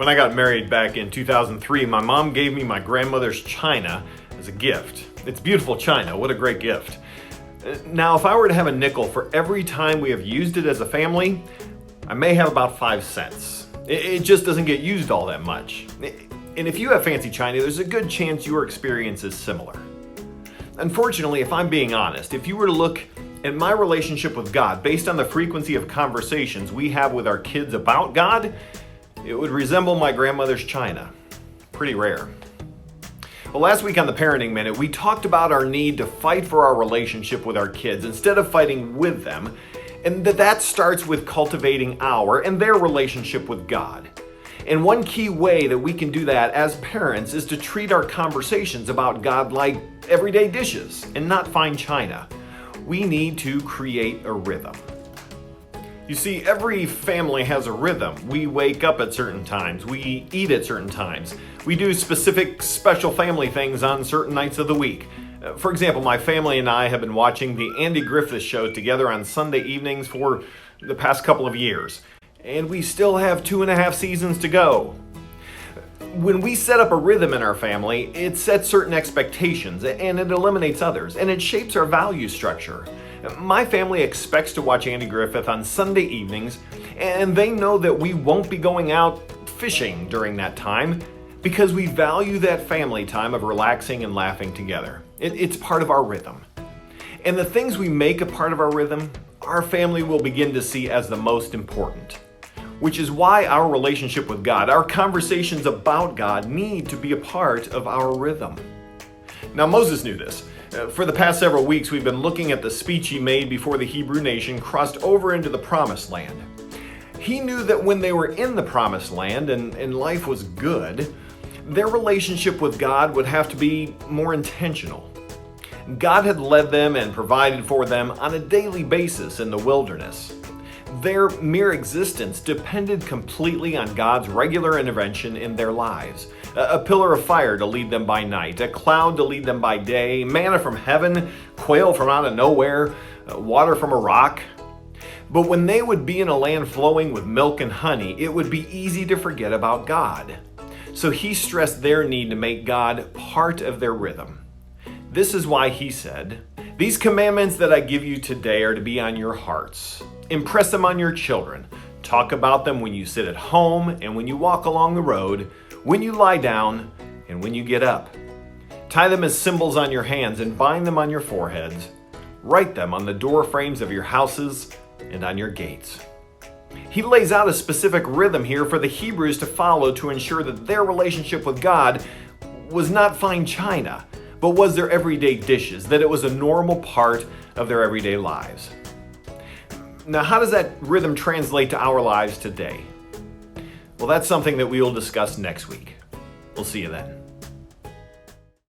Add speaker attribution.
Speaker 1: When I got married back in 2003, my mom gave me my grandmother's china as a gift. It's beautiful china, what a great gift. Now, if I were to have a nickel for every time we have used it as a family, I may have about 5 cents. It just doesn't get used all that much. And if you have fancy china, there's a good chance your experience is similar. Unfortunately, if I'm being honest, if you were to look at my relationship with God based on the frequency of conversations we have with our kids about God, it would resemble my grandmother's china. Pretty rare. Well, last week on the Parenting Minute, we talked about our need to fight for our relationship with our kids instead of fighting with them, and that starts with cultivating our and their relationship with God. And one key way that we can do that as parents is to treat our conversations about God like everyday dishes and not fine china. We need to create a rhythm. You see, every family has a rhythm. We wake up at certain times. We eat at certain times. We do specific special family things on certain nights of the week. For example, my family and I have been watching the Andy Griffith Show together on Sunday evenings for the past couple of years. And we still have 2.5 seasons to go. When we set up a rhythm in our family, it sets certain expectations and it eliminates others, and it shapes our value structure. My family expects to watch Andy Griffith on Sunday evenings, and they know that we won't be going out fishing during that time because we value that family time of relaxing and laughing together. It's part of our rhythm. And the things we make a part of our rhythm, our family will begin to see as the most important. Which is why our relationship with God, our conversations about God, need to be a part of our rhythm. Now, Moses knew this. For the past several weeks, we've been looking at the speech he made before the Hebrew nation crossed over into the Promised Land. He knew that when they were in the Promised Land and life was good, their relationship with God would have to be more intentional. God had led them and provided for them on a daily basis in the wilderness. Their mere existence depended completely on God's regular intervention in their lives. A pillar of fire to lead them by night, a cloud to lead them by day, manna from heaven, quail from out of nowhere, water from a rock. But when they would be in a land flowing with milk and honey, it would be easy to forget about God. So he stressed their need to make God part of their rhythm. This is why he said, "These commandments that I give you today are to be on your hearts. Impress them on your children. Talk about them when you sit at home and when you walk along the road, when you lie down and when you get up. Tie them as symbols on your hands and bind them on your foreheads. Write them on the door frames of your houses and on your gates." He lays out a specific rhythm here for the Hebrews to follow to ensure that their relationship with God was not fine china, but was their everyday dishes, that it was a normal part of their everyday lives. Now, how does that rhythm translate to our lives today? Well, that's something that we will discuss next week. We'll see you then.